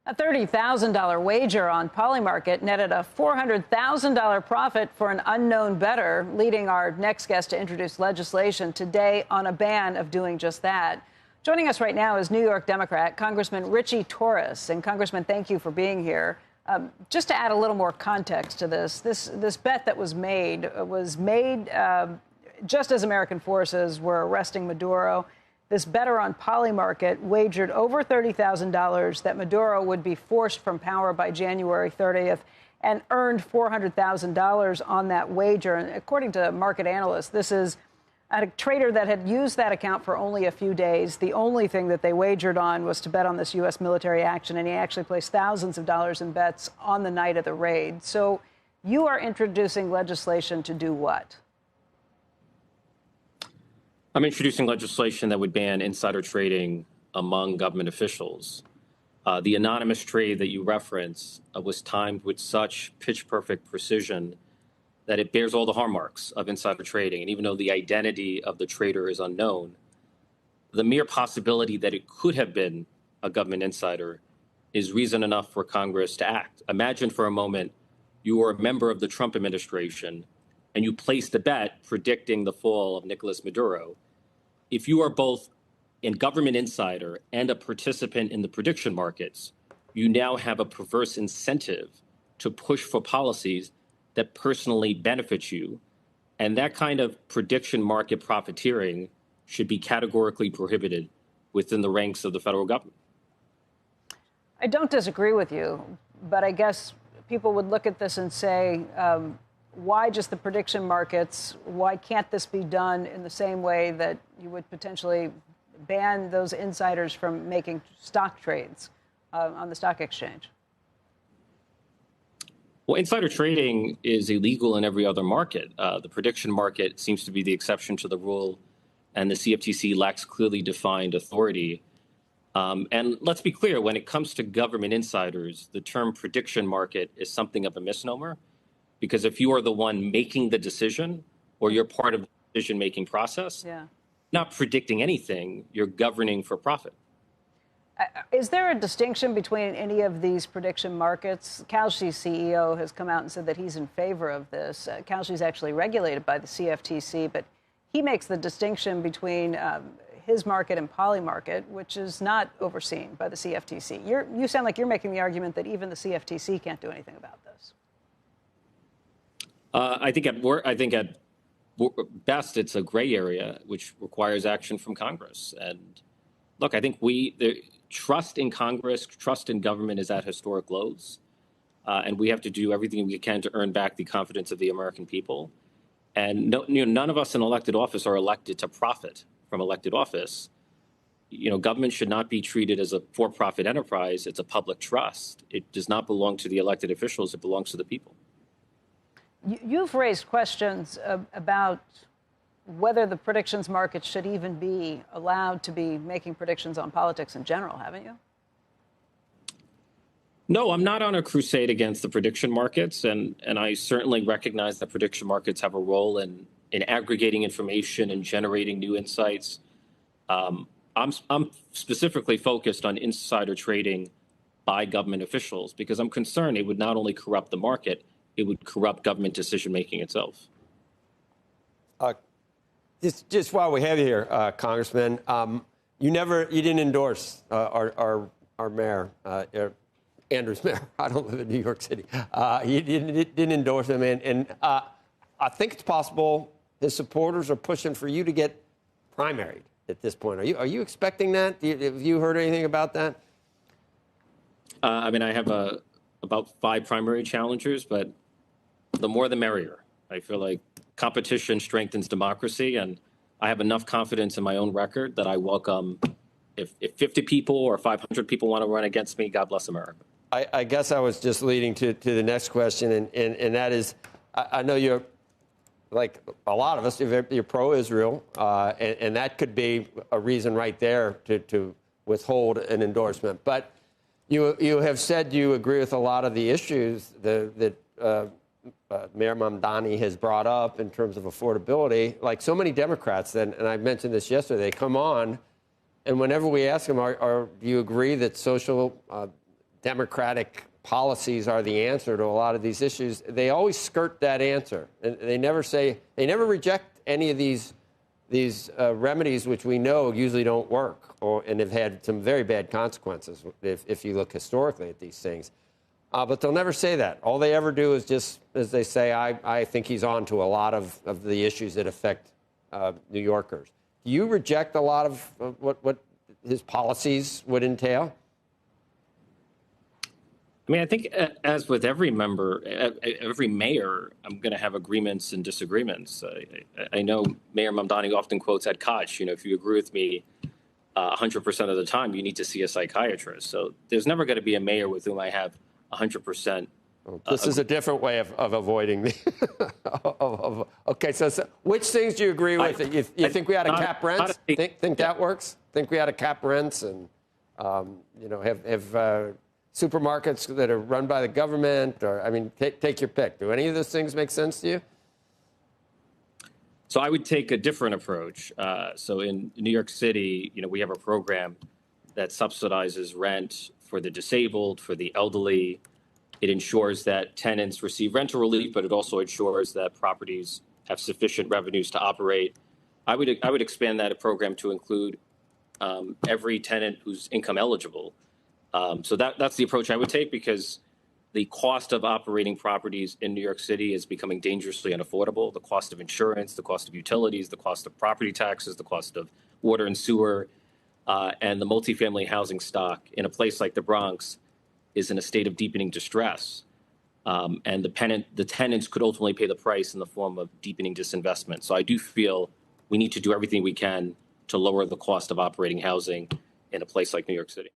A $30,000 wager on Polymarket netted a $400,000 profit for an unknown bettor, leading our next guest to introduce legislation today on a ban of doing just that. Joining us right now is New York Democrat Congressman Richie Torres. And Congressman, thank you for being here. Just to add a little more context to this bet that was made just as American forces were arresting Maduro. This bettor on Polymarket wagered over $30,000 that Maduro would be forced from power by January 30th and earned $400,000 on that wager. And according to market analysts, this is a trader that had used that account for only a few days. The only thing that they wagered on was to bet on this U.S. military action, and he actually placed thousands of dollars in bets on the night of the raid. So you are introducing legislation to do what? I'm introducing legislation that would ban insider trading among government officials. The anonymous trade that you reference was timed with such pitch-perfect precision that it bears all the hallmarks of insider trading. And even though the identity of the trader is unknown, the mere possibility that it could have been a government insider is reason enough for Congress to act. Imagine for a moment you are a member of the Trump administration and you placed a bet predicting the fall of Nicolas Maduro. If you are both a government insider and a participant in the prediction markets, you now have a perverse incentive to push for policies that personally benefit you. And that kind of prediction market profiteering should be categorically prohibited within the ranks of the federal government. I don't disagree with you, but I guess people would look at this and say, why just the prediction markets? Why can't this be done in the same way that you would potentially ban those insiders from making stock trades on the stock exchange? Well, insider trading is illegal in every other market. The prediction market seems to be the exception to the rule, and the CFTC lacks clearly defined authority. And let's be clear, when it comes to government insiders, the term prediction market is something of a misnomer. Because if you are the one making the decision or you're part of the decision-making process, not predicting anything, you're governing for profit. Is there a distinction between any of these prediction markets? Kalshi's CEO has come out and said that he's in favor of this. Kalshi's actually regulated by the CFTC, but he makes the distinction between his market and Polymarket, which is not overseen by the CFTC. You sound like you're making the argument that even the CFTC can't do anything about this. I think at best, it's a gray area, which requires action from Congress. And look, I think the trust in Congress, trust in government is at historic lows. And we have to do everything we can to earn back the confidence of the American people. And none of us in elected office are elected to profit from elected office. Government should not be treated as a for-profit enterprise. It's a public trust. It does not belong to the elected officials. It belongs to the people. You've raised questions about whether the predictions market should even be allowed to be making predictions on politics in general, haven't you? No, I'm not on a crusade against the prediction markets, and I certainly recognize that prediction markets have a role in aggregating information and generating new insights. I'm specifically focused on insider trading by government officials because I'm concerned it would not only corrupt the market, it would corrupt government decision-making itself. Just while we have you here, Congressman, you didn't endorse our mayor, Andrew's mayor. I don't live in New York City. You didn't endorse him, and I think it's possible his supporters are pushing for you to get primaried at this point. Are you expecting that? Have you heard anything about that? I have about 5 primary challengers, but the more the merrier. I feel like competition strengthens democracy, and I have enough confidence in my own record that I welcome if 50 people or 500 people want to run against me, God bless America. I guess I was just leading to the next question, and that is, I know you're, like a lot of us, you're pro-Israel, and that could be a reason right there to withhold an endorsement. But you have said you agree with a lot of the issues that Mayor Mamdani has brought up in terms of affordability. Like so many Democrats, and I mentioned this yesterday, they come on, and whenever we ask them, do you agree that social Democratic policies are the answer to a lot of these issues, they always skirt that answer. And they never reject any of these remedies, which we know usually don't work and have had some very bad consequences if you look historically at these things. But they'll never say that. All they ever do is just, as they say, I think he's on to a lot of the issues that affect New Yorkers. Do you reject a lot of what his policies would entail? I mean, I think as with every member, every mayor, I'm going to have agreements and disagreements. I know Mayor Mamdani often quotes Ed Koch, if you agree with me 100% of the time, you need to see a psychiatrist. So there's never going to be a mayor with whom I have 100%. This is a different way of avoiding the. Okay, so which things do you agree with? You think we ought to cap rents? Think that works? Think we ought to cap rents and have supermarkets that are run by the government? Or take your pick. Do any of those things make sense to you? So I would take a different approach. So in New York City, we have a program that subsidizes rent for the disabled, for the elderly. It ensures that tenants receive rental relief, but it also ensures that properties have sufficient revenues to operate. I would expand that program to include every tenant who's income eligible. So that's the approach I would take, because the cost of operating properties in New York City is becoming dangerously unaffordable. The cost of insurance, the cost of utilities, the cost of property taxes, the cost of water and sewer, and the multifamily housing stock in a place like the Bronx is in a state of deepening distress. And the tenants could ultimately pay the price in the form of deepening disinvestment. So I do feel we need to do everything we can to lower the cost of operating housing in a place like New York City.